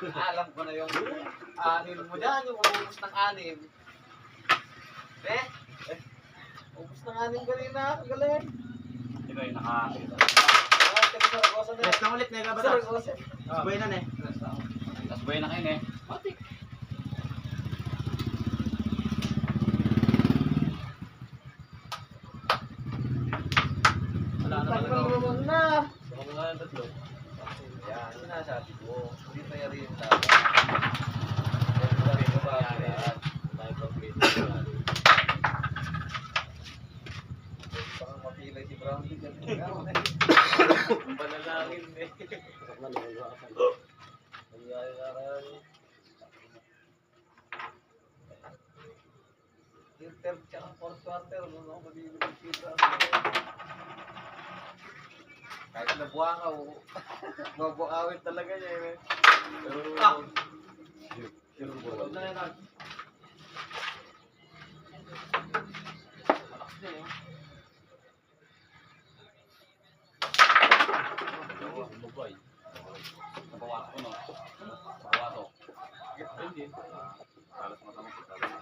Alam ko na yung anim mo dyan, yung ubus ng anim. Ubus ng anim kanina, ang galing. Ikaw yung nakakita. Rest lang ulit, nega ba ito? Buhay na, ne? Tapos buhay na kayo, eh. Matik. Wala naman na. Sa mga tatlo. Yan, sinasabi ko. Hindi pa yari yung laban. Hindi pa rin yung babayan. Tayo pag-pito. Parang mapilay si Brownie. Ang panalangin, eh. Yung third tsaka fourth quarter, no? Mabibigay kita. Kahit nabuhangaw, mabuhawit talaga niya eh. Pero, sure na yan. Malakas na yun. Bubay. Nabawato ko, no? Nabawato. Hindi. Alas matama ko talaga.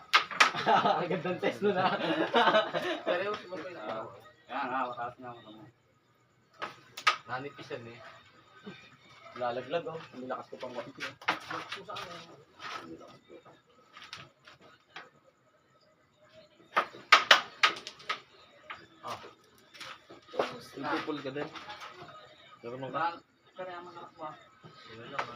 Ang gandang test nun, ha? Pareho si Bubay. Yan, mataas na ako. Nanipis yan eh. Lalaglag, oh. Ang lakas ko pang wakit, eh. Ipupul ka din. Pero mga... Kaya mga akwa. Yun lang, ha?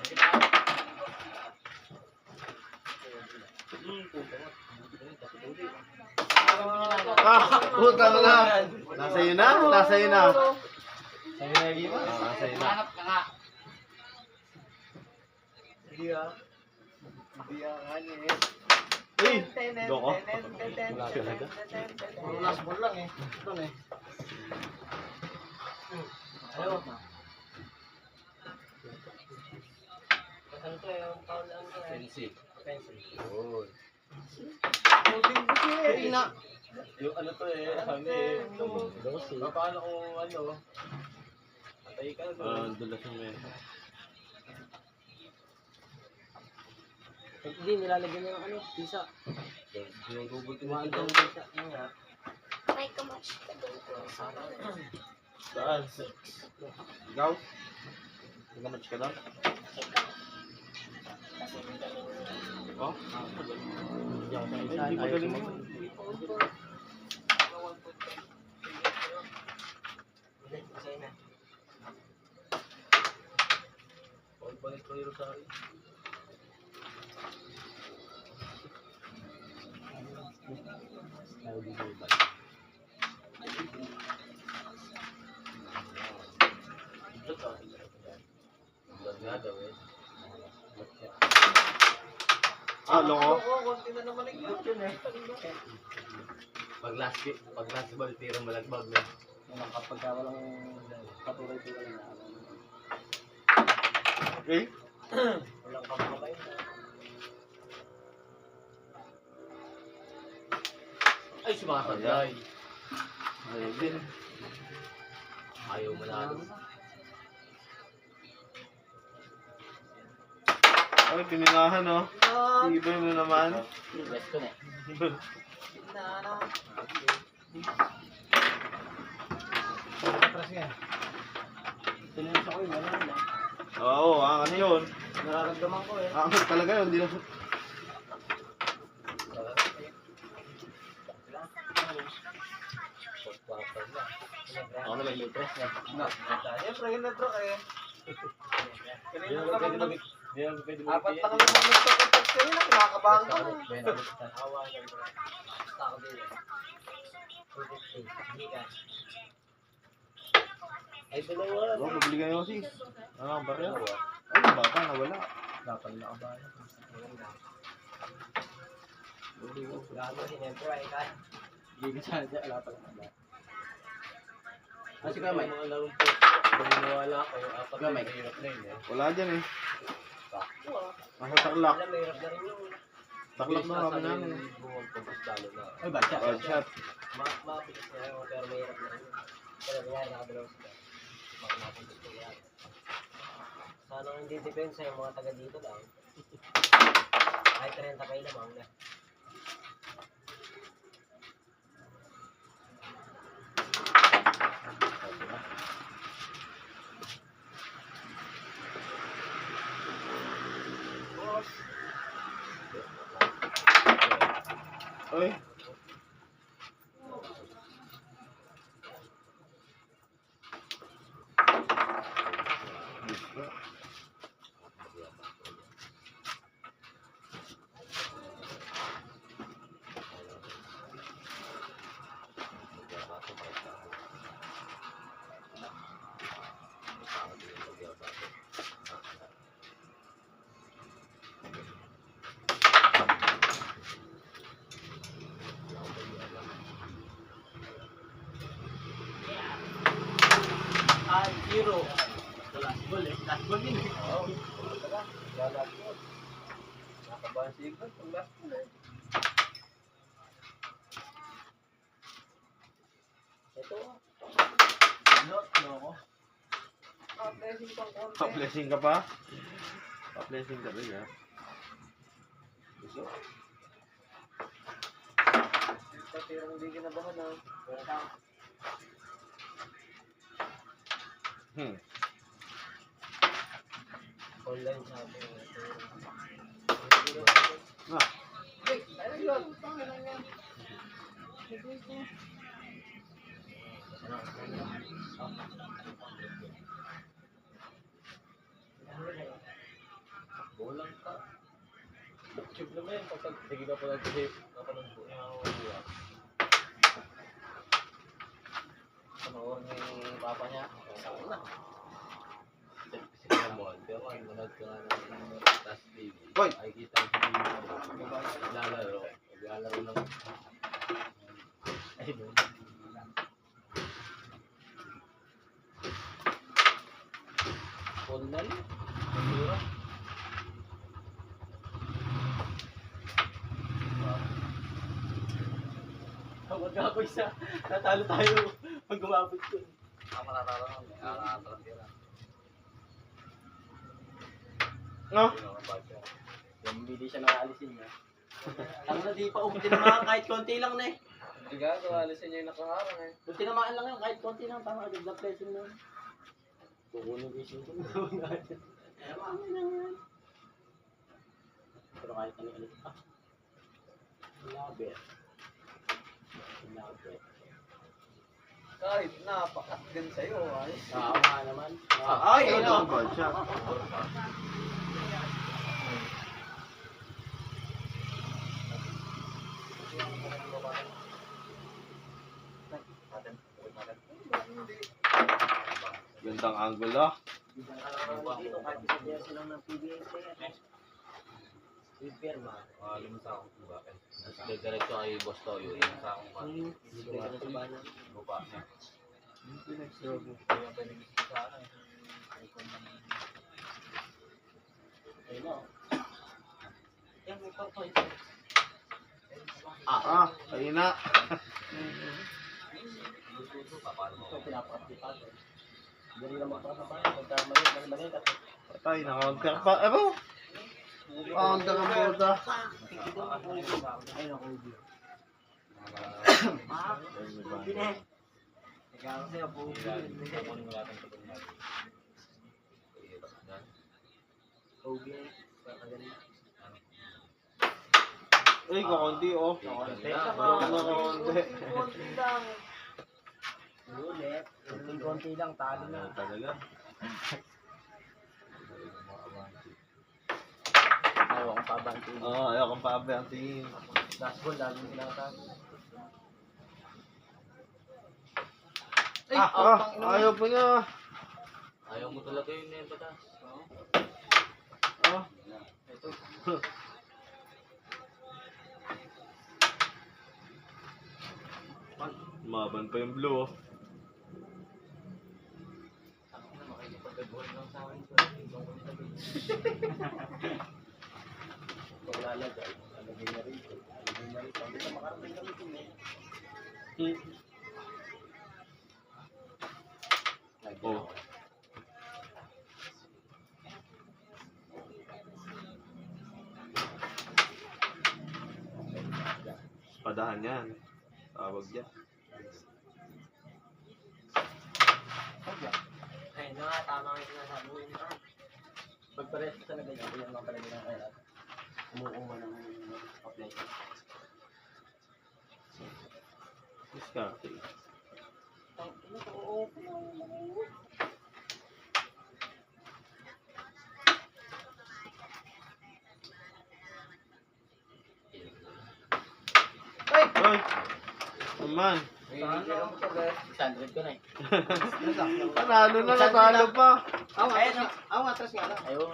Puta na na. Nasa iyo na? Nasa iyo na. Sa'yo na yung iba? Nasa iyo na. Hanap ka nga. Hindi ah. Hindi ah nga niya eh. Uy! Doko. Wala talaga. Puro last ball lang eh. Ito eh. Ayaw. Ano to yung foul lang to eh. Offensive. Yun. Holding kasi eh. Ina. Yung ano to eh, sabi eh. Paano kung ano? Patay ka doon. Dulas yung meron. Hindi, nilalagyan niya ng ano, pisa. Yung robot Tumaan yung ng pisa. Yun nga. May kamatch ka doon ko. Saan? Ikaw? Nag-match ka doon? Ikaw. Kasi magaling mo. Oh? Hindi ako sa Ay, isa. hindi Ayaw magaling sumagot. yun. Hindi, masaya na. Pagbalik ko yung Rosario. Ayaw din yung iba. Vlog nga daw eh. Ah, loko. Konti na naman yung yun eh. Pag last ball, tira malagbag na. Kapag walang patuloy-tuloy na. Eh? Walang kapatay na. Ay, sumasablay. Ayaw din. Ayaw manalo. Ay, pininahan, oh. Ibay mo naman. Best ko na. Atras yan. Tinanong ko yun, wala na. Oo, angat yun. Nararamdaman ko eh. Angat talaga yun. Di na... Ako na may press na. Siyempre yun na bro eh. Hindi Kanina naman pa pwede naman mag- hindi naman pwede apat mag- na kami mag-touch kanina. Kinakabahan ka na. Ay, dalawa. Oh, pabili kayo, sis. Ano ang barya? Ay, yung bata, nawala. Dapat na kabahan. Gago, sinempre ay kaya. Hindi ka sana dyan, wala pa lang kabahan. Kasi kamay. Mga larong po. Kung nawala kayo, apat Gamay. na hirap na yun eh. Wala dyan eh. Nasa taklak. Alam, mahirap na rin yun. Taklak na kami namin. Bumagpagpas lalo na. Ay, bad shot. Bad shot. Mapilis na yun, pero mahirap na rin. Pero kaya nakadalaw sila. Baka mapuntos ko yan. Paano hindi depensa yung mga taga dito lang? Kahit 30 kayo lamang na. Uy. Zero. Last goal eh. Last goal yun eh. Oo. Tara. Last goal. Nakabahan si Igor. Ang last goal eh. Ito. Ano ako? Blessing pang konti. Pa-blessing ka pa? Pa-blessing ka rin, ha? Gusto? Patirang hindi kinabahan na. Online sabi. Ah, Hey, ano yun? Bolang ka. Tube naman yan. Pag sige ka pala kasi napanong po niya ako buwan. Panoorin ni Papa niya. Saan na? Kasi ka mo. Pero kung manood ka nga ng Tas TV. Hoy! Ay kita ang TV mo. Naglalaro. Naglalaro ng... Ay doon. Online? Pagmura? Tawag nga ako isa. Natalo tayo pag gumabot ko. Tama na lang. Nakakatalantira. no? Yung hindi siya nakaalisin niya. Ang na di pa tinamaan kahit konti lang na eh. Hindi ka, alisin niya yung nakaharang eh. Kung tinamaan lang yun, kahit konti lang, tama agad blood pressure lang. Kukunin ko yung symptom na natin. Pero kahit ano ulit. Love it. Love it. Kahit napakat din sa'yo. Ayos. Nga naman. Ay, ito ang goal shot. Gandang angle, ah. Dito kahit isa niya silang ng PBS eh. Repair ba? Limutan ako kung bakit. Tapos diretso kay Boss Toyo. Limutan ako kung bakit. Dito ka na sa banan. Lupa niya. Ayun na. Yan, may partoy. Ah, ayun na. Ito, pinapakatipan. Dali lang magpapapay. Pagkamali ka. Patay, na-counter pa. Ano? Counter ang puta. Ayun ako. Ikaw kasi ako. Okay. Uy, kakunti, oh. Konti. Kakunti. lang. Ulit. Konti lang. Talo na. Talaga. Ayaw akong pabanti. Oo, ayaw kang paabi ang tingin. Last goal, laging tinatag. Ayaw po niya. Ayaw mo talaga yun eh, batas. Ah. Ito. Maban pa yung blue, oh. Ako na makikipag-goal lang sa akin. Wala lagay. Lagay na rin. Lagay na rin. Hindi na makarating kami dun eh. Oh. Dadahan yan. Tawag yan. Ay, no, tama ang sinasabi mo. Pagpares talaga yun, yan mga palagi ng kaya. Umuunga ng apply. Diskarte. Ay! Naman. Standard ko na eh. Panalo na, natalo pa. Ako atras nga lang. Ayun.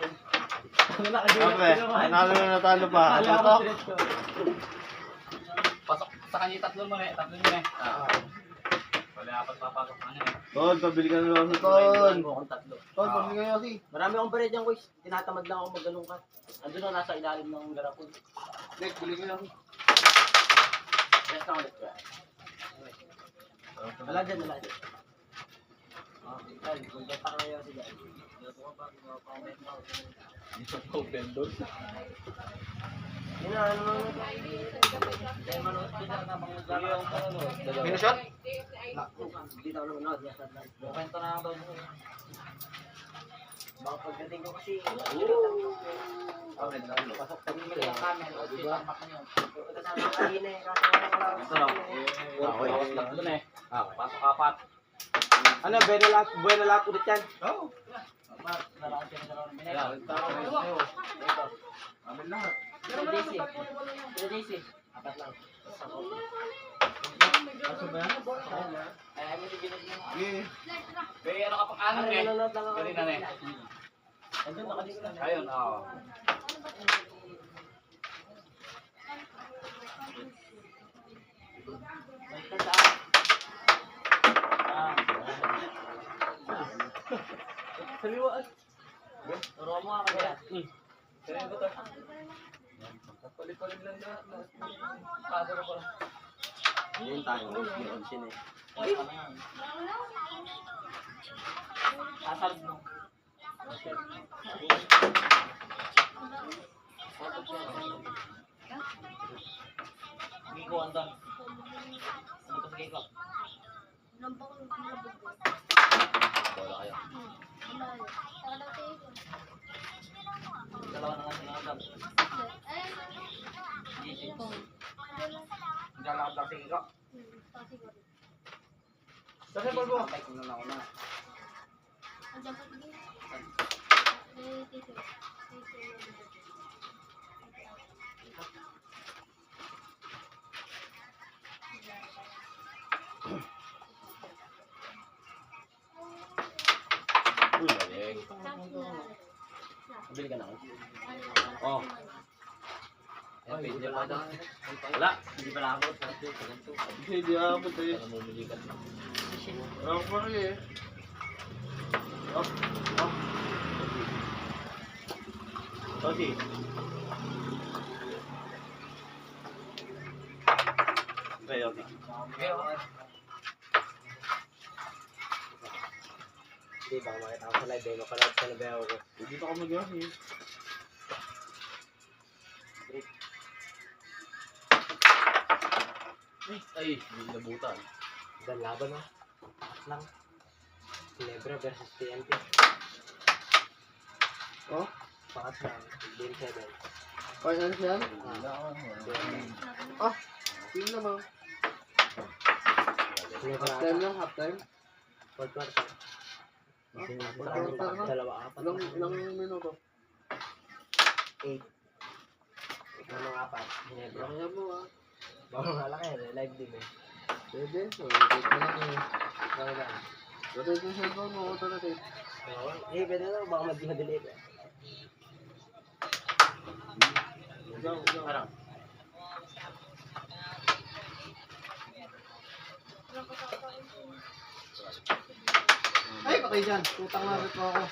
Okay, panalo na, natalo pa. Ano to? Pasok sa kanya tatlo mo eh. Tatlo mo eh. Wala apat papasok na niya eh. Tol, pabili ka na lang sa Tol. Mukhang tatlo. Tol, pabili ka kasi. Marami akong pared dyan, guys. Tinatamad lang ako magganong ka. Andun na, nasa ilalim ng garapon. Next, bili ka lang. Rest na ulit ko. Wala dyan, wala dyan. Punta ka ngayon sila. Dito pa open doon. Yun na, ano Minusot? Hindi na ako nanonood. Kwento na lang daw. Baka pagdating ko kasi, Pasok pa rin nila yung camera. O di ba? kasama ko kanina eh. Kaso wala Ito lang. Okay, tapos lang doon eh. Pasok apat. Ano, buena lahat ulit yan. Oo. Kaya, tama na sa'yo. Amin lahat. Pero DC. Pero DC. Apat lang. Kaso ba yan? Ay, mo sige na. Yeah. May ano ka pang anak eh. Nanonood lang ako. Kanina na eh. Andun, nakalis na. Ayun, oo. Saliwaan. Turo mo ako yan. Sa'yo ba ito? Pali-palig lang na. Padaro ko lang. Yun tayo. May onsin eh. Asal mo. Hindi ko andan. Ano ko sige ko? Bola kayo. Dalawa na nga sila andan. Lalakad lang sige ko. Saan yung balbo? Ay, kung na una. Uy, galing. Bili ka na ako. Oh. Ayan, pwede niya pa daw. Wala. Hindi pala ako. Hindi ako tayo. Namumuli ka. Ako pa rin eh. Oh. Oh. Tosi. Okay, okay. Okay, okay. Hindi ba makita ako sa live eh. Mapanood sa labayaw ko. Dito ka mag-yasi. Ay, hindi nabutan. Dan laban mo. Lang. Ginebra versus TNT. Oh? Pangat lang. Game 7. Ay, ano siya? Ah, yun naman. Ginebra Half time lang, half time. Fourth quarter. Dalawa apat. Ilang minuto? 8. Ano apat? Ginebra. Kaya mo ah. Bawang halaki eh. Live din eh. Pwede, so rotate mo lang eh. Kaya lang. Rotate mo siya mo, auto-rotate. Eh, pwede na. Baka mag-delete eh. Ikaw, ikaw. Parang. Ay, patay dyan. Tutang na rin po ako.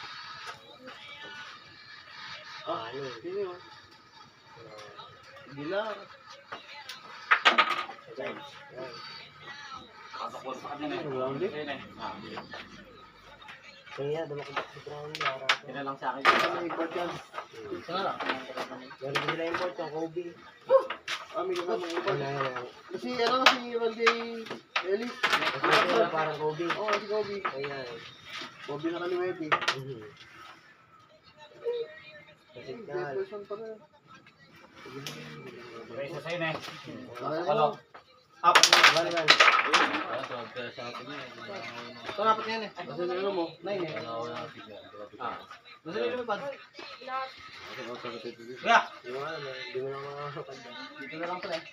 Ano eh. Sino yun? Gilar. Yan. Pasok ko sa kanya na eh. Wala ulit. Ayun eh. Kaya dumakabak si Brown. Yun na lang sa akin. Ay, ba't yan? Ito na lang. Meron din sila import yung Kobe. May kasama ng iba. Kasi ano, si Randy Ellis. Parang Kobe. Oo, si Kobe. Ayan. Kobe na kaliwete. Kasi Best person pa rin. Kaysa sa'yo na eh. Ano? Apat na. Bali man. Ito dapat yan eh. Kasi ano mo? 9 eh. Kasi nilo mo pad. Kasi authoritative dito. Kaya! Di mo alam eh. Di mo lang makakapad. Dito na lang pala eh.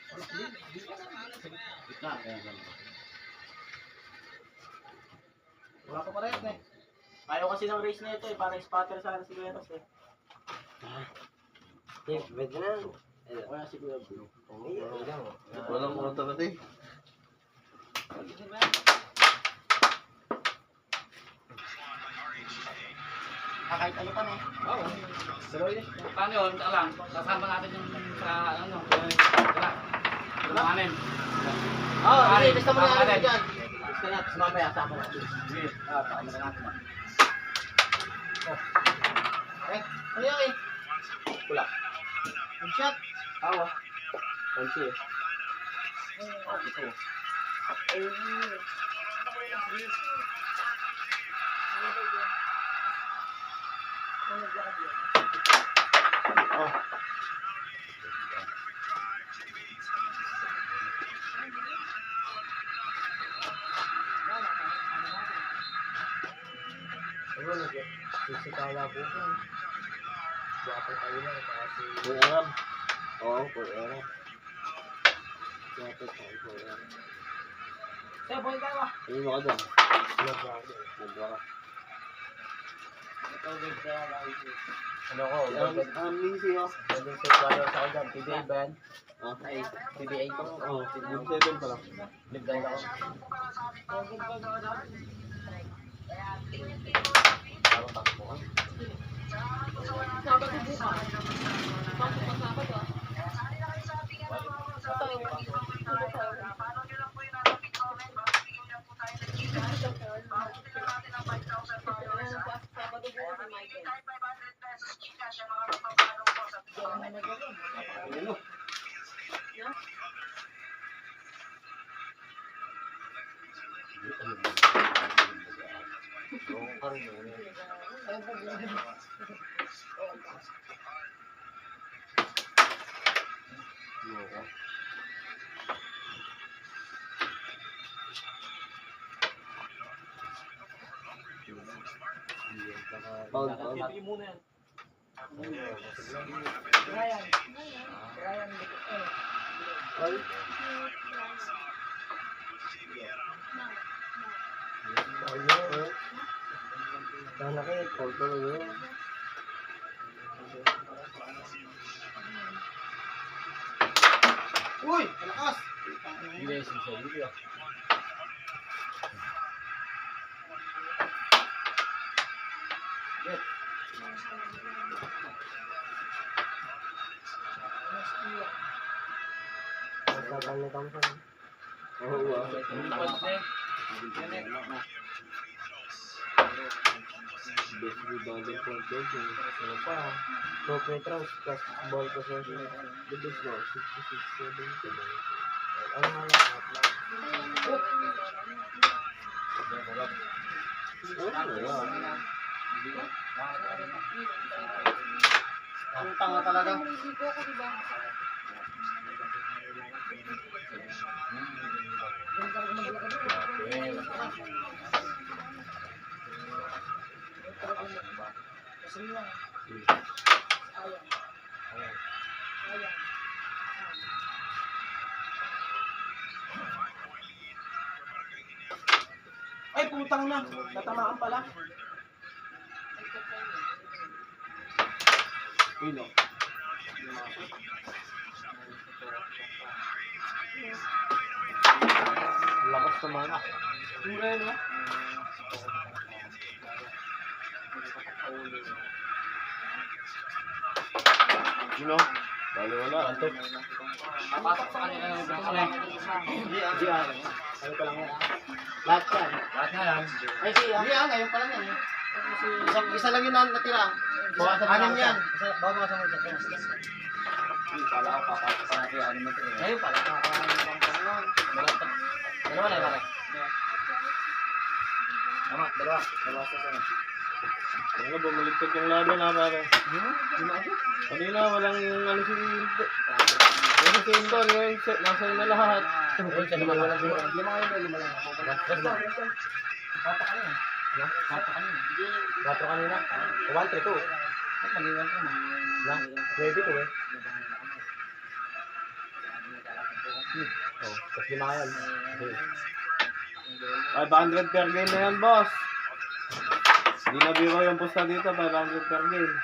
Wala pa parehas na eh. Ayaw kasi ng race na ito eh. Parang spotter sana si Kuya Ros eh. Pwede na. Wala si Kuya Blue. Walang authoritative. Kahit ano pa na eh. Oo. Pero yun. Paano yun? Alam, kasama natin yung sa ano. Wala. Lumanin. Oo, Ay, lista mo na tama natin natin. dyan. Lista na, tapos mamaya sama natin. Sige. Pakama na natin. Ano yan eh? Wala. One shot. Awa. One shot. Ito. Ano nagsisikala po ko. Guwapo tayo na kasi For Arab. Oo, for Arab. Dapat tayo for Arab. Kaya boy tayo ah. Ayun mo ka doon. Nagwa ka. Ito guys kaya guys. Ano ko? Easy oh. Golden State Warriors ako dyan. PBA ba yan? Ah, Ay, PBA ko. Oo, good 7 pa lang. Live guys ako. Parang takbo ka. Sabado bukas. Pasok pa Sabado ah. Ito yung Sabado bukas ni Michael. Ano? Paul. Hindi muna yan. Ay. Ayun. Sana kayo, Paul talaga. Uy! Malakas! Hindi yung sa video. Laban ni Thompson. Oo, ah. Lupas na eh. Best rebounding point guard yun. Ano pa? 2 free throws plus ball possession. The best mo, 66-7. Ano nga lang? Ang tanga talaga. Naliligo ako, diba? Ay, putang na. Natamaan pala. Uy, no. Lakas naman. Tura, no? Ano? Bali wala. Antok. Papasok sa kanila ng mga kanila. GR. Ano pa lang yan? Lahat yan. Lahat nga yan. Ay, si ngayon pa lang yan eh. Isa lang yun na natira. Anim yan. Bago ka sa mga isa. Kala ko papasok pa natin yung animator eh. Ngayon pala, nakakain ng pangpangon. Dalawa na yung pare. Tama, dalawa. Dalawa sa sana. Ano, bumaligtad yung laban na pare. Kanina, walang ano si Indo. Kasi si Indo, nasa na lahat. Ayun, siya naman walang Lima kayo, lima lang. Basta. Papa ka na. Papa ka na. 4 kanina. 1, 3, 2. Ay, mag-iwan ka mo. Lang. Pwede to eh. Oh, tapos 5 yan. Okay. 500 per game na yan, boss. Hindi na biro yung pusta dito, 500 per game.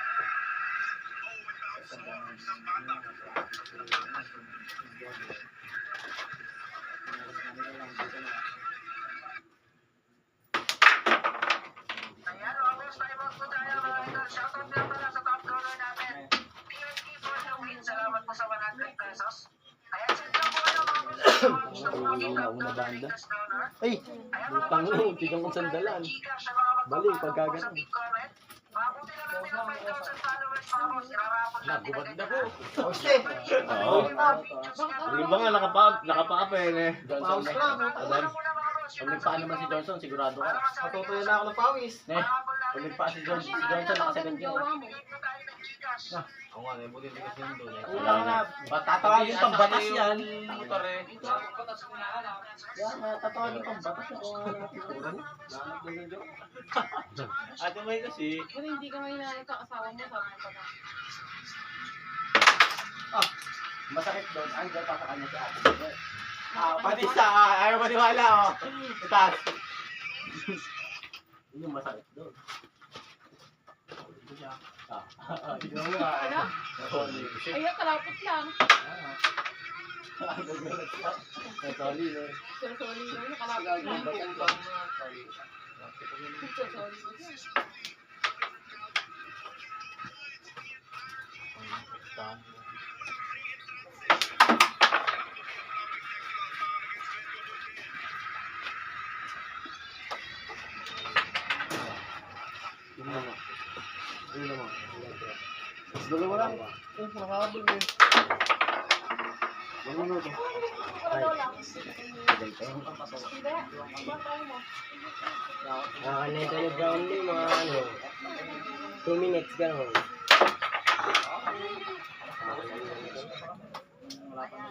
Una banda. Ay! Utang mo, tigang kong sandalan. Bali, pagkaganon. Nagubad na po. Oo. Yung iba nga nakapa-apen eh. Pawis lang. Pag nagpaan naman si Johnson, sigurado ka. Matutuyo na ako ng pawis. Pag nagpaan si Johnson, nakasagad ka. Ako nga, eh, buti tigas yun doon. Wala nga. Tatawagin pang batas yan. Motor eh. Yan, tatawagin pang batas yan. Ate May kasi, Kung hindi ka ngayon nagkakasawa mo, sabi mo pa na. Masakit doon. Ay, dyan pa sa kanya si ate. Pati sa ayaw maniwala oh. Itaas. Yun yung masakit doon. Ano? Ayun, kalapit lang. Sorry, no? Sorry lang, kalapit lang. Sorry lang. dalawa lang. Nakakabol eh. Ano na ito? Hindi. Bakit mo? Nakakaneta yung brown din, mga ano. 2 minutes, gano'n.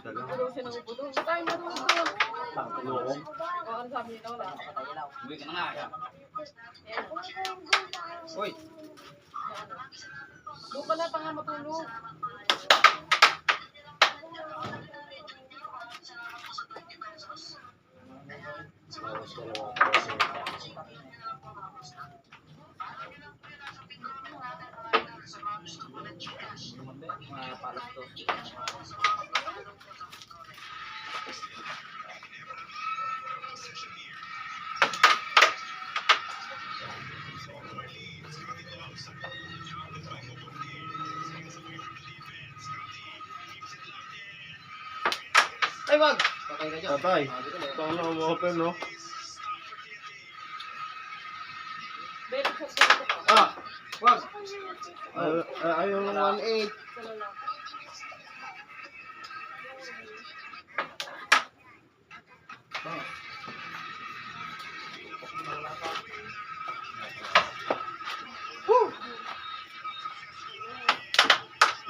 Ulo siya ng ubulo. Hindi tayo marunong. Loob. O, ano sabi nila? Wala. Uwi ka na nga. Yan. Uy! Doon pala pa nga matulog. Mga palas to. Ay, wag! Patay ka dyan. Tatay. Saan na umu-open, no? Beto sa tulog ko. Ah! Wag! Ayaw ng 1.8. Sa lalaki.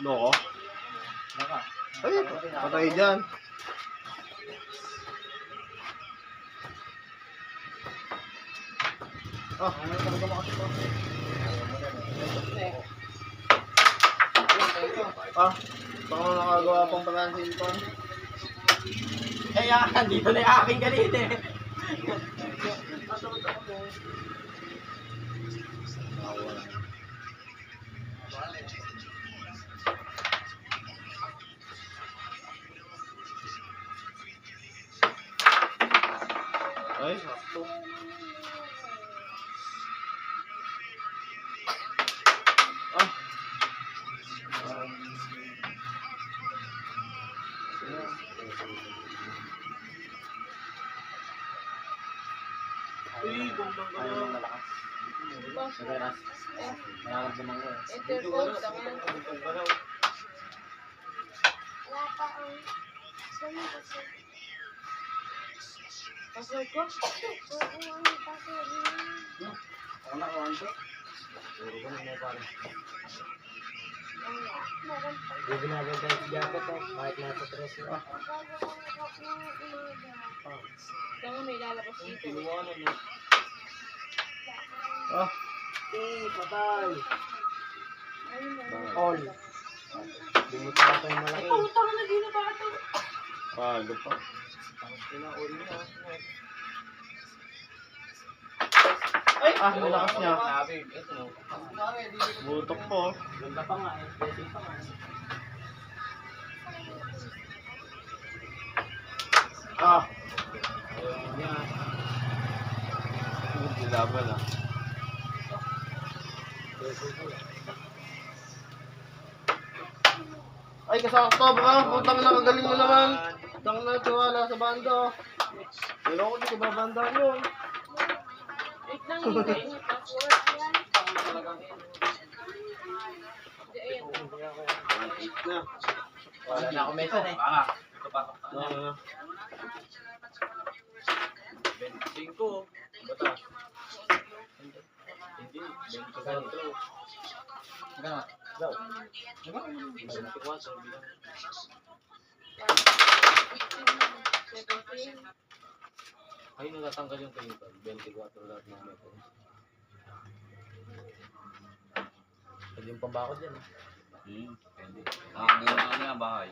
Loko. Naka. Ay, patay dyan. Baka nakagawa pang palansin ko. Kaya, dito na yung aking galit eh. Ay, sakto. Ayaw mo malakas. Nagaras. Nararamdaman ko eh. Intercode lang yan. Password ko? Ako na kawanto. Puro ko na pare. Hindi binabagay si Jacket kahit nasa stress na. Ito nga may lalabas dito. Pinuwanan eh. Ah, Patay. Ayun na. All. Bumita ka pa yung malaki. Ay, putang na dito ba ito? pago pa. Pinauli na. Ah, malakas niya. Sabi, ito no. Butok po. Ganda pa nga eh. Pwede pa nga. Ah. Hindi laban ah. Ay, kasakto bro. Putang na, kagaling mo naman. Putang na, tiwala sa bando. Pero ako di ko babandaan yun. Wait lang, hindi yung password. Hindi, ayan. Na. Wala na ako mesan eh. Ah, ito pa. Na. 25. Bata. Hindi. 24. Gano'n? Daw. 24 bilang. 17. Ay, natatanggal yung kayo. 24 lahat ng metal. Pwede yung pambakod yan. Pwede. Gano'n na nga bahay.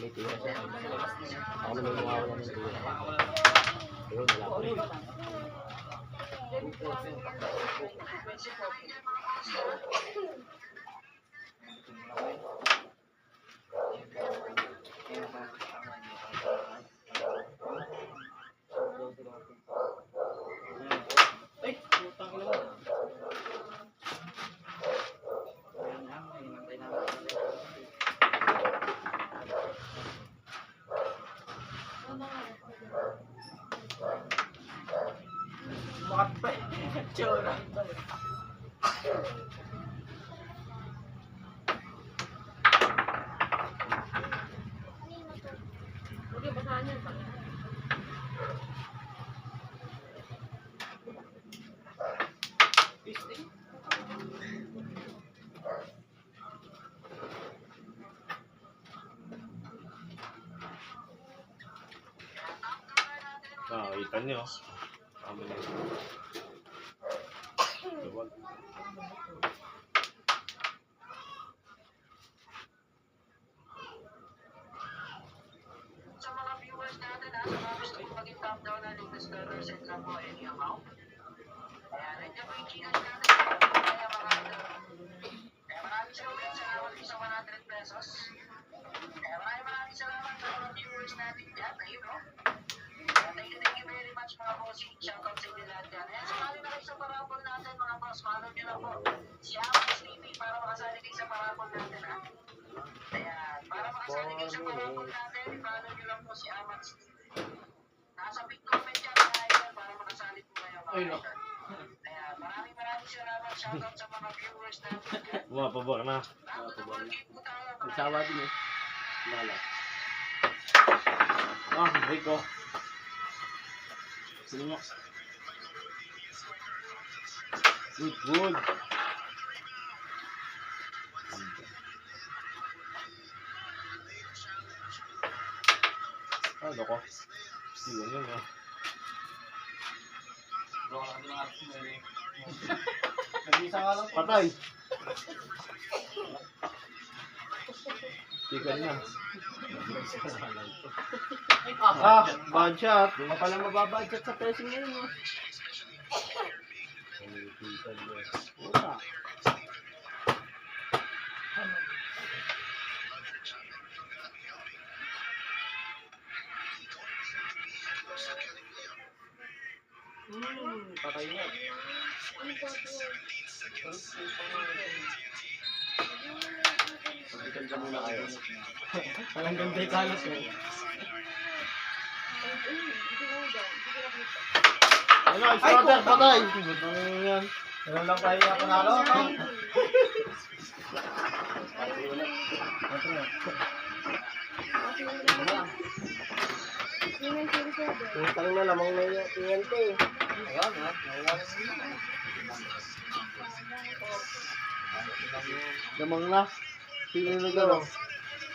May tira siya. Ako naman mawawala ng tira. Pero wala ko rin. Ay, putang ina mo. Huwag yung basahan yan. Nakakita niyo. Kami na. Luwag. Sa mga viewers natin sa mga gusto kong maging top down na latest dollars and lang po any amount. Kaya nandiyan po yung Gcash natin. Kaya mga kaya maraming salamat sa 100 pesos. Kaya maraming salamat sa mga viewers natin dyan. Ayun o. Thank you very much mga bossing. Shoutout sa inyo lahat dyan. Ayan, sumali na kayo sa parapol natin mga boss. Follow nyo lang po. Si Amos TV para makasali kayo sa parapol natin ha. Ayan, para makasali kayo sa parapol natin, follow nyo lang po si Amos TV. Nasa big comment dyan mga idol para makasali po kayo mga idol. Ayan, maraming salamat. Shoutout sa mga viewers natin dyan. Mapabor na. Nakapag-game po tayo mga Magsawa din eh. Lala. Ah, Rico. Sino mo? Good, good. Ah, loko. Yun yun ah. Nag-isa nga lang. Patay. Tigal na. Ah, bad shot. Hindi ka pala mababudget sa pressing ngayon mo. Puta. Patay na. Pagkikan ka muna kayo. Walang ganda yung kalat eh. Hindi na daw. Hindi ko nakita. Ano, starter, patay. Ano yan? Ano lang kaya ako nalo? Utang na lamang na yung TNT. Ayan, ha? Nawalan mo. Damang na. Sino na gano'n?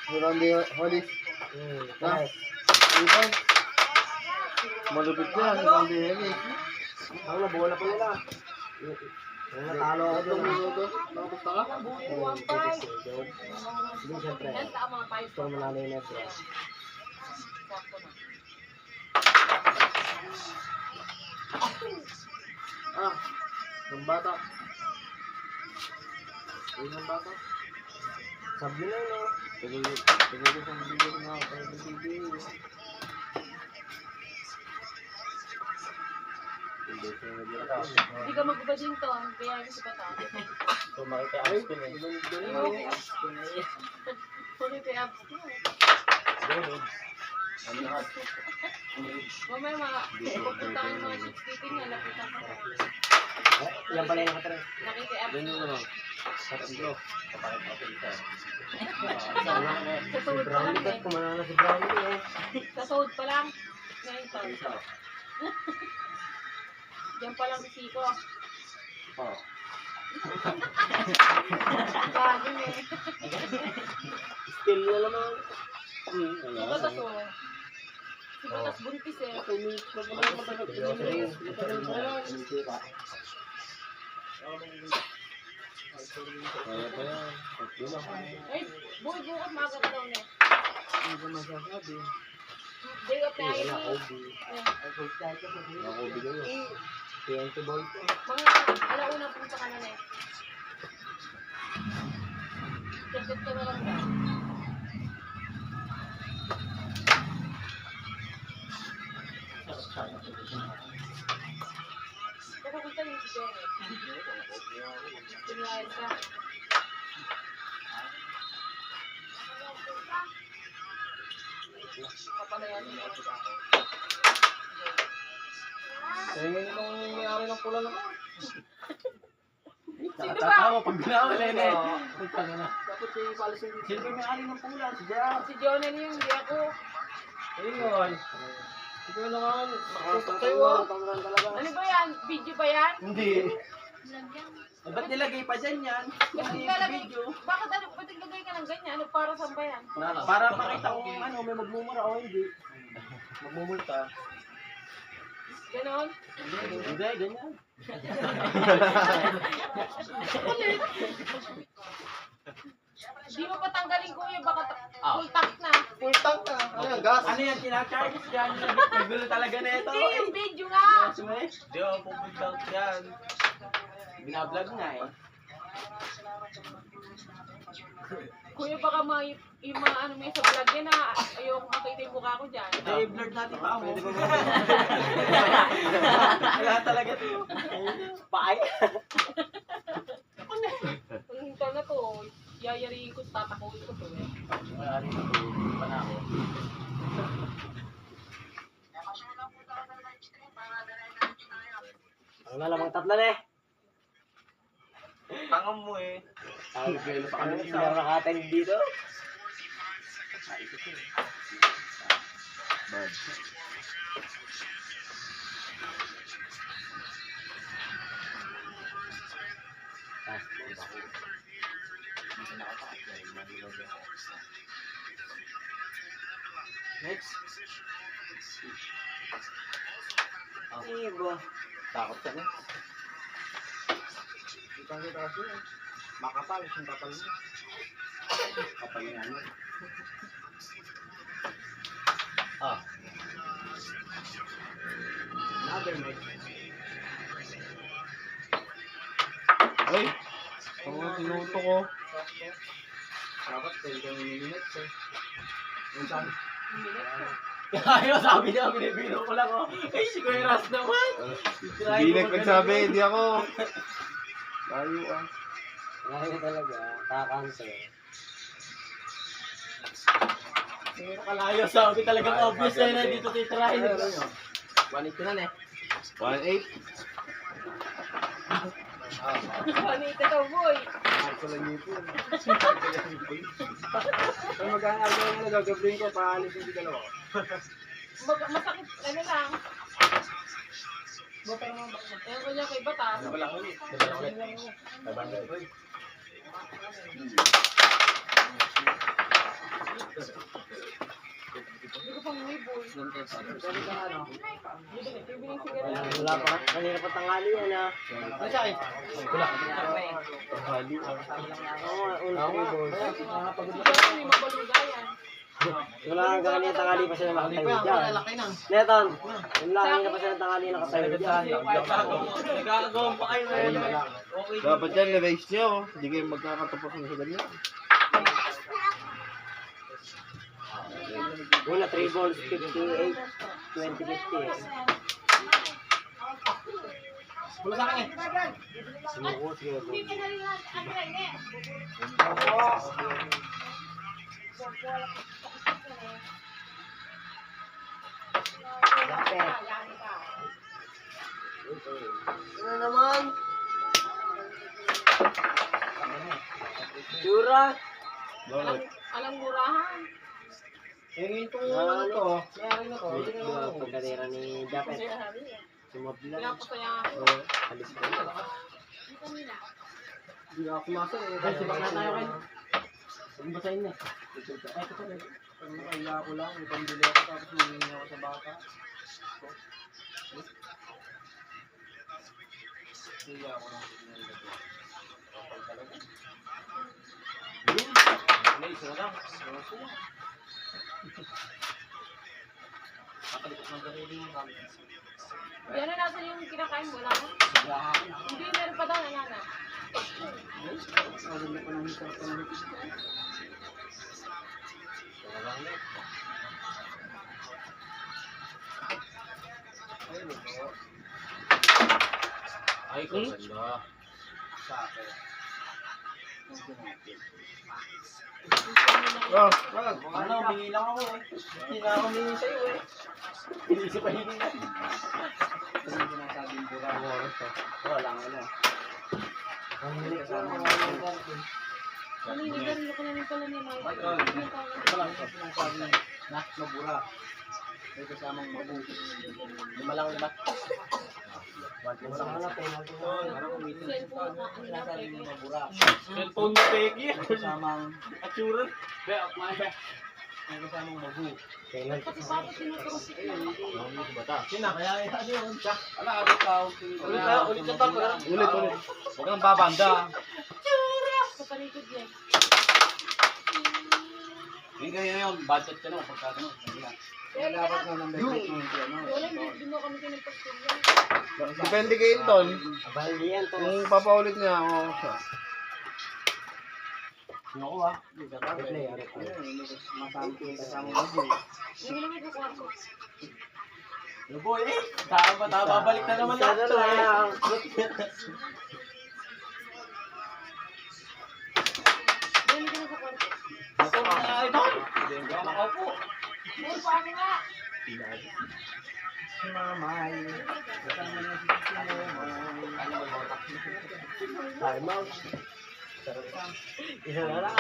Randy Hollis. Ha? Iban? Malupit yan, Randy Hollis. Ang nabuo na po nila. Ang natalo ako doon. Nakapusta ka? Hindi, siyempre. Yan, tama, 5 Gusto ko manalo yung net. Sakto na. Ah, yung bata. Ayun ang bata. Sabi na yun, no? Tagal ko sa video na ako. Hindi ka magbading to. Kaya yung si Bata. So, makita-ayos ko na. Puri kay abs ko. Mamaya pupunta kayo mga chicks dito niya. Lapitan ko. Yan pala yung nakatara. Nakikiabs Ganyan ko. na lang. Tatlo. Sa tuhod pa lang eh. Kumanala na si Brownie, eh. Sa tuhod pa lang. Ngayon to. Diyan pa lang si Chico. Bagay eh. Still na naman. Si Batas oh. Si Batas buntis eh. Kaya pa yan. Tatlo lang. Ay, bukas maaga ka daw na. Hindi ko masasabi. Day of na yun eh. Ako bigay yun. TNT ball ko. Mga alauna punta ka na na eh. Ticket ka na lang daw. Pupunta yung si Jenny. Pinlayas ka. Kapalayan mo. Tingin nung may-ari ng pula naman. Sino ba? Tatawa pag ginawala yun, eh. Dapat yung policy dito. Sino may ali ng pula? Si Jack. Si Jonel yun, hindi ako. Ayun. Ito na naman. Nakatutok kayo ah. Ano ba yan? Video ba yan? Hindi. Ba't nilagay pa dyan yan? Bakit nilagay? Bakit ano? Ba't naglagay ka ng ganyan? Ano para saan ba yan? Para makita kung ano, may magmumura o hindi. Magmumulta. Ganon? Hindi, ganyan. Ulit. Di mo pa tanggalin kuya, baka full tank na. Full tank na. Ano yan, gas? Ano yan, tinacharge dyan? Nagulo talaga na ito. Hindi, yung video nga. Di ako pupunta dyan. Binablog nga eh. Kuya, baka yung mga ano may sa vlog yan na ayoko makita yung mukha ko dyan. I-blur natin pa ako. Wala talaga ito. Paay. Ang hintaw na to, yayariin ko, tatakuin ko to eh. Maaari na ito. Panako. Ang nalamang tatlo na eh. Tangam mo eh. Ang gano'n pa kami na nakatend dito. Next. Ibo. Takot ka na. Kita kasi. Makapal, yung kapal mo. Kapal nga yun. Ah. Another match. Ay! Ang tinuto ko. Dapat 10 minutes eh. Minsan. Ayaw, sabi niya, binibiro ko lang oh. Ay, si Kuya Ras naman. Hindi nagsabi, hindi ako. Layo ah. Layo talaga, kakanto. Kalayo, sabi talagang obvious na yun, dito titirahin. 180 na eh. 1.8. Panita daw, boy. Kung magkano na gagawin ko, paalis yung dalawa. Masakit, ano lang. Ayan ko niya kay Batas. Wala ko ulit. Hindi ko pang may boy. Bibili sigarilyo. Wala pa, kanina pa tanghali yan ah. Ano sa akin? Wala. Oo, una tribal. Siguro may mabalugayan. Wala hanggang kanina tanghali pa sila Hindi nakatayo pa yan, dyan. malalaki na. Neton, yun lang kanina pa sila tanghali nakatayo dyan. Nagkakagawa pa kayo ngayon. Dapat yan, na-raise nyo. Hindi kayo magkakatapos na sa ganyan. Una 3 balls, 58, 2050 eh. Wala sa akin eh. Sinuko siya. Lapet. Ano naman? Jura? Alang murahan. Hingin ko ano to. Mayari na to. Hindi na Jura, ako. pagkadera ni Japet. Sumabla. Pinapasaya ako. Alis ko na. Hindi ako kumasa eh. Ay, sibak na tayo kayo. Ang basahin na. Ay, ito na. Kaya ko lang. May pambili ako tapos humingi ako sa bata. Hindi ako lang. Hindi, isa lang. Nakalikot ng ganili mo kami. Yan na natin yung kinakain mo, wala na? Hindi, meron pa daw, nanana. Sabi ko nang hisap ko ng Ay, kung ganda. Sa akin. Oh, Ano, humingi lang ako eh. Hindi na ako humingi sa'yo eh. Hindi sa pahingi na. Kasi yung sinasabing bura. Wala nga na. Ang hindi kasama ng mga Naninigarilyo ko na rin pala ni Mike. Wala nga sinasabi na mabura. May kasamang mabu. Lima lang diba? Wala nga na penalty na. Parang umitin. Cellphone na, ano na, Sinasabi peke. mo mabura. Cellphone mo peki. May kasamang Atsura. may kasamang mabu. Pati papa tinuturusik na. Sina, kaya ano yun? Wala, ano tawag? Ulit ka pa. ulit. Huwag kang babanda. Sa paligid niya. Hindi kayo yun, budget ka naman pagka ganun. Kaya Dapat lahat, na ng budget mo yung ano. wala, hindi mo kami kinagpastilya. Depende kay Inton. Abal yan to. Kung papaulit niya ako siya. Ako ah. Replay. Masama ko yung kasama mo. Hindi naman ko kwarto. Yung boy eh. Babalik na naman lahat to eh. Hindi ka na sa kwarto. Ito mga ito. Nakaupo. Puro pa ako nga. Si Mamay. Kasama niya si Mamay. Time out. Isa na lang.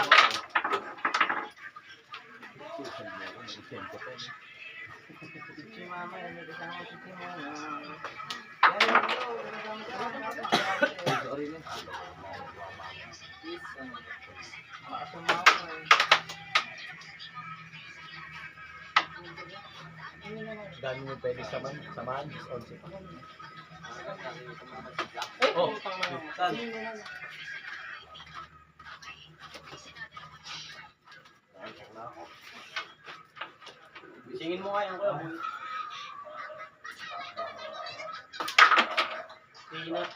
Si Mamay. Kasama si Mamay. Sorry na. Makasama ako eh. Dami mo pwede samahan. Disonsi pa. Oh, saan? Singin mo kaya ko. Pinat.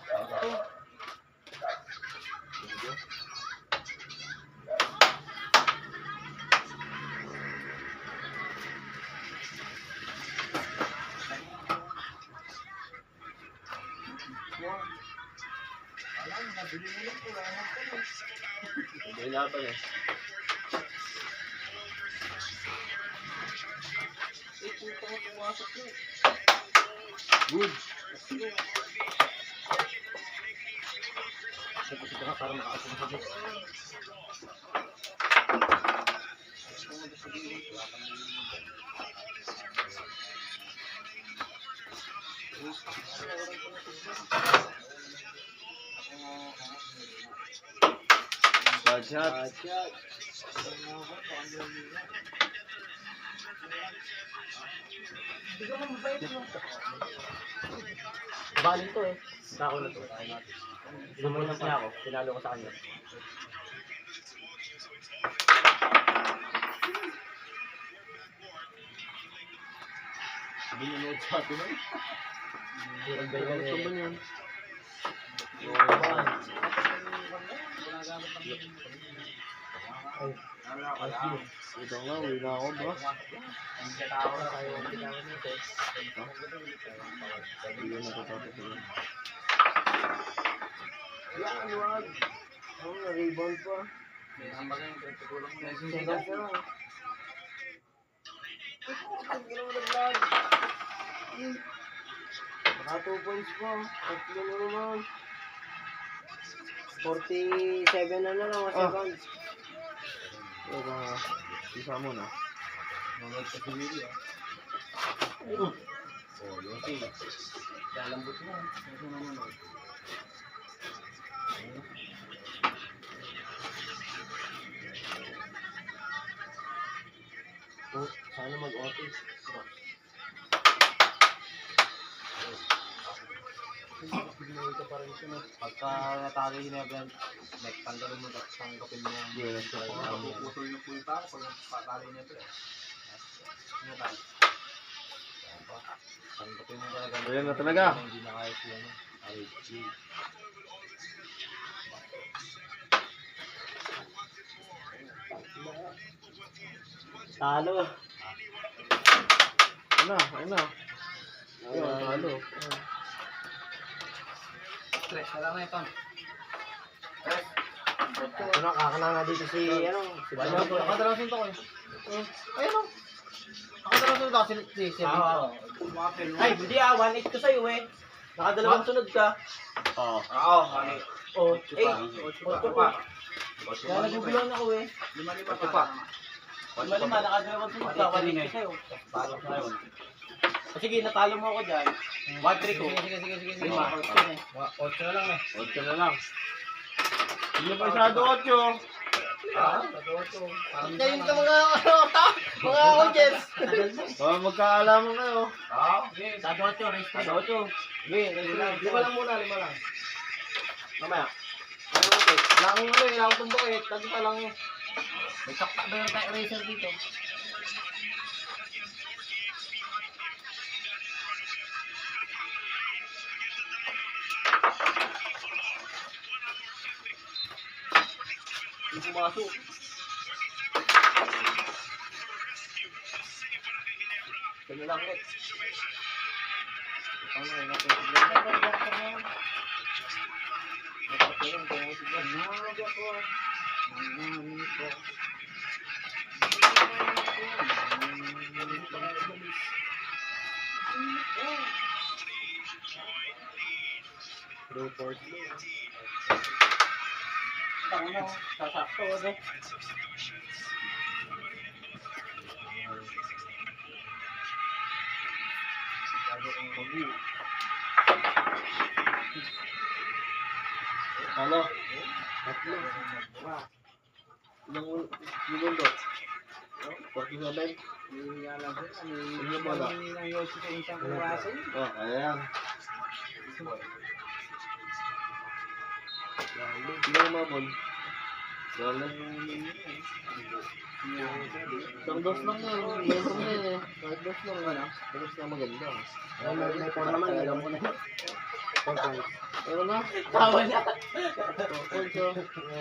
Hindi na ito eh. Good. Ito ka para makakasunod. Bad shot. Bali to eh. Sako na to. Sumunas niya ako. Tinalo ko sa kanya. Binunood sa atin eh. Hirang Ano dahilan ba eh. yan? Ito nga, uwi na ako bro. Hindi na natapos yun. Yan, wag. Oh, na-rebound pa. Seconds na lang. Ang ginawa na vlog. Naka 2 points pa. Tatlo na naman. 47 na lang mga seconds. Ito nga, isa mo na. Nanonood ka si Willie ah. Oh, yun. Lalambot na. Ito nanonood. Oh, sana mag-otis. Pagka natalo yun na yan, tanggalin mo, tanggapin mo yung Yes, puputol yung punta pag patalo niya ito eh. Ano tayo? Tanggapin mo talaga. Ayan na talaga. Hindi na kaya siya no? RHG. Talo. Ano? Ayun, talo. Stress na lang na ito. Ano, kakananga dito si, ano, si Wala po, nakadalasin to ko eh. Ayun o. Nakadalasin to kasi si Ay, hindi 1-8 ko sa'yo eh. Nakadalawang sunod ka. Oo. Oo, kami. Oh, 8 pa. Kaya nagugulan ako eh. Lima-lima pa. Lima, nakadalawang sunod ka. 1-8 ko sa'yo. Bago na yun. Sige, natalo mo ako dyan. 1-3 ko. Sige. Lima, 8 eh. 8 na lang eh. 8 na lang. Hindi pa masyado 8. Ngayon ka mga audience. Magkaalaman kayo. Sa 8, race 3. 8. Sige, lima lang muna, 5 lang. Mamaya. Wala akong tumbok eh. Tagi pa lang eh. May taktak ba yung eraser dito? Hindi pumasok. Kanya lang ulit. Sasakto ano? Ano? Tatlo. Ilang minuto? 47? Ano ba na? Oh, ayan. Ilang mamon? Isang dos lang yan. Meron na eh. Kahit dos lang ano. Dos na maganda. May 4 naman, alam ko na. 4 points. Meron na? Tawa na.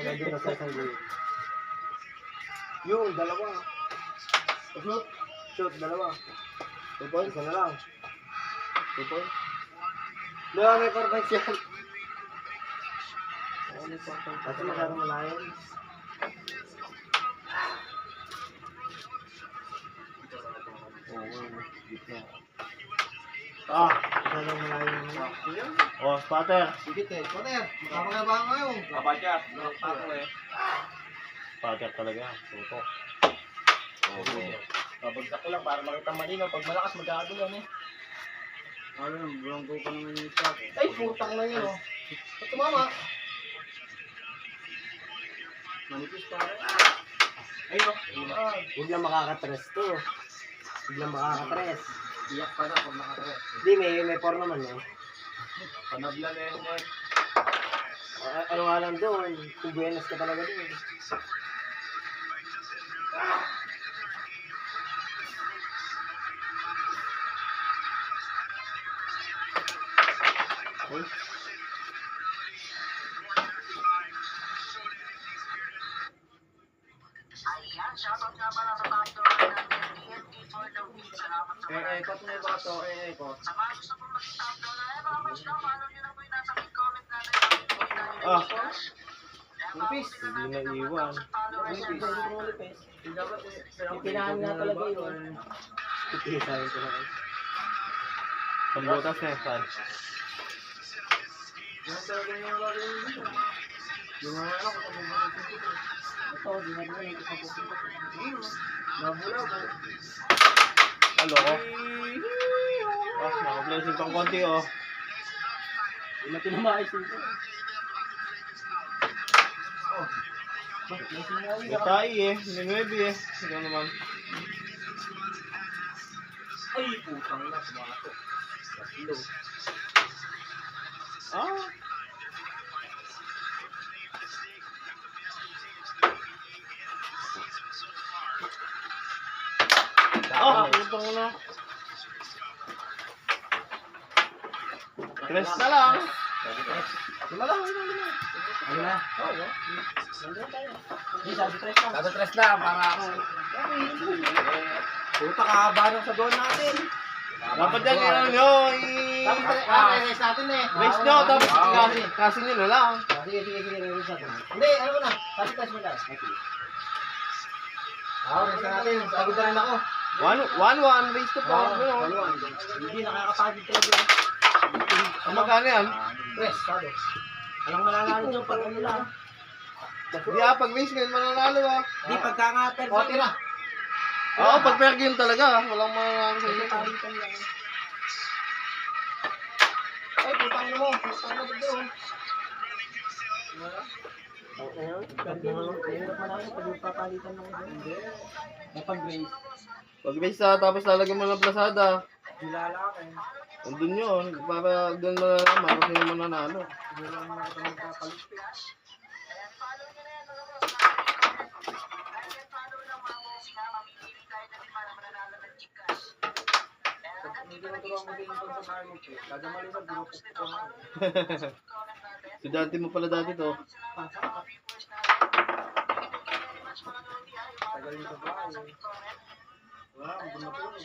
Nandun na sa isang game. Yun, dalawa. Shoot. Shoot, dalawa. 2 points? Isa na lang. 2 points? Dalawa may 4 points yan. Kasi masyadong malayan. Oo, gitna. Isa lang malayo yung Oh, spotter. Sige, Ted. Spotter, makapagabang ngayon. Kapadyat. Ako eh. Spotter talaga. Tutok. Babagsak ko lang para makita malinaw. Pag malakas, magkakagulan eh. Ano, bulang ko pa naman yung stock. Ay, putang na yun, oh. Ba't tumama? Manipis pa rin. Ayun, oh. Huwag lang makakatres to. Huwag lang makakatres. Iyak pa na kung nakatres. Hindi, may por naman eh. Panabla na yun eh. Ano nga lang doon, kung buenas ka talaga doon. Ayan, shoutout nga pala sa top door natin, TNT for the win. Salamat sa mga. Ekot na yung bato. Ekot. Sa mga gusto mong maging top door na, mga mas lang, follow nyo na po yung nasa pin comment natin. Ah. Lupis. Hindi na iwan. Pinahan nga talaga yun. Itisahin ko lang. Ang butas na yan, San. Yung talaga yung gagawin dito. Yung mga anak ko sa Ito, di na rin ito sa pupunta. Nabula ko. Halo ko. Naka-blessing pang konti, oh. Hindi na tinamais ito. May tayo eh. May 9 eh. Ikaw naman. Ay, putang na. Sumato. Tatlo. Ah. Putang na. Tres na lang. Lima lang, lima, lima. Ano na? Oo. Hindi, sabi tres lang. Dapat tres lang para ako. Puta kahaba nung sa doon natin. Dapat yan ano nyo. Tapos race natin eh. Race nyo. Tapos kasi nyo na lang. Sige, race natin. Hindi, ano mo na. Sabi tres mo na. Race natin. Sabi na rin ako. 1-1. Race to pa. Hindi, nakakapagod talaga. Ang magkano yan? Tres, sabi. Anong mananalo dyan pag ano lang? Hindi pag race ngayon mananalo ah. Di pagkangater. O, tira. Oo, pag fair game talaga. Walang mananalo sa inyo. Ay, putang mo. Putang mo dito. Mahirap manalo pag magpapalitan ng hindi. Napag-race. Pag race tapos lalagyan mo ng plasada. Dilala ka eh. Andun yun. Para doon malalaman kung sino mananalo. Hindi lang naman ito magpapalit. Hindi ko naturuan mo din ito sa Marlon. Kada mali sa grupo ko. Estudyante mo pala dati to. Tagal nito ba? Wala, ang bunapulog.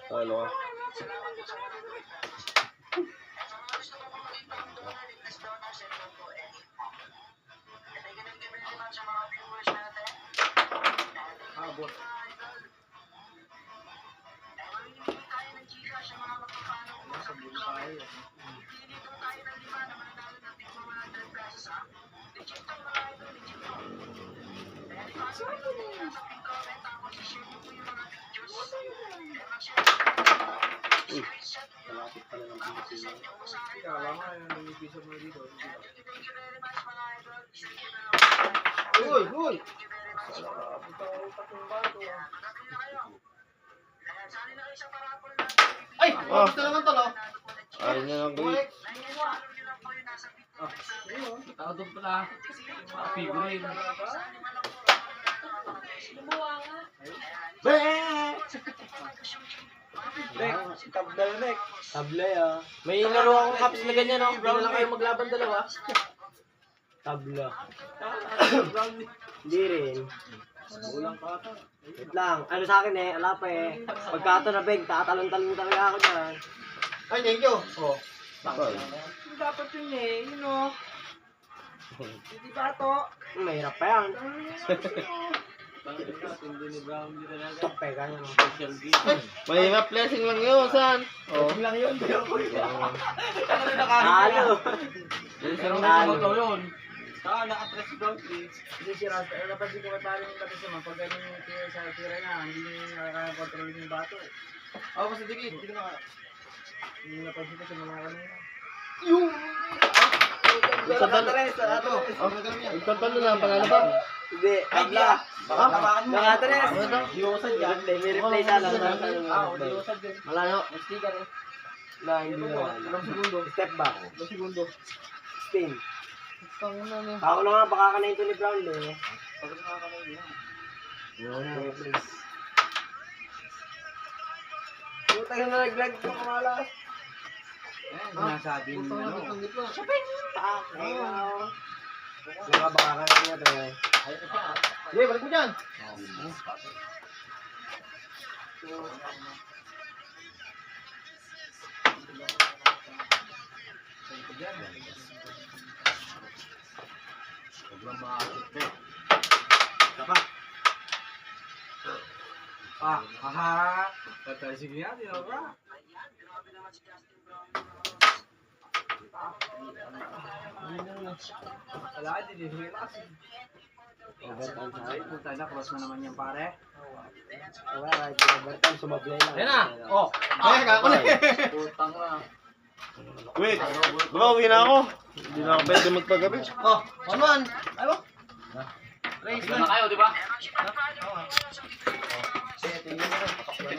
Talo ka. Abot. Nasa bulo tayo. Malapit pala ng Pilipinas. Kala nga yung nangipisap mo dito. Uy, uy. Ay, Oh. gusto naman talo. Ayun na lang guys. Tao doon pala. Figurine. Lumuwa nga. Tabla na eh. Tabla ah. May laro akong caps na ganyan, no? Hindi na lang kayo maglaban dalawa. Tabla. Hindi rin. Ulang pa ata. Wait lang. Ano sa akin eh, ala pa eh. Pagka ito na beg, tatalon-talon talaga ako dyan. Ay, thank you. Oh. Dapat yun eh, you know. Hindi ba to? Mahirap pa yan. Hindi ni Brown dito talaga. Tokpe ka niya. Special gift. Mahirap blessing lang yun, San. Oh. Lang yun, pero ko yun. Ano na nakahalo? Pero Talo. mo yun. Naka-press down, please. Hindi si Rasta, napansin ko matalo yung batas naman. Pag ganun yung tira niya, hindi niya nakaka-control yung bato. Ako kasi dikit, hindi ko na. Hindi napansin ko sa mga kanina. Nagtatalo na, panalo ba? Hindi, abla. Baka tawakan mo. Nakatres. Diusad yan. May replay sana. diusad yan. Malayo. May sticker eh. Na, hindi na. Ilang segundo? Step back. Ilang segundo? Spin. Tangina na. Ako na nga, baka ka na ito ni Brown eh. Pagod na kami yun. Yung tayo na nag-vlog ko kamalas. Sinasabi mo ano. Baka baka ka na niya ito eh. Sige, balik mo dyan. Sobrang maakit eh. Haha. Sige nga, di ba? Wala, hindi relax. Overtime tayo. Puta na, cross na naman yan pare. Wala, kahit overtime, sumablay lang. Yan na. Oh. Ay, kako na. Putang na. Wait. Bro, uwi na ako. Hindi na ako pwede magpagabi. Oh, 1-1. Ay ba? Race na kayo, di ba? Meron siya pa, Sige, tingnan mo rin.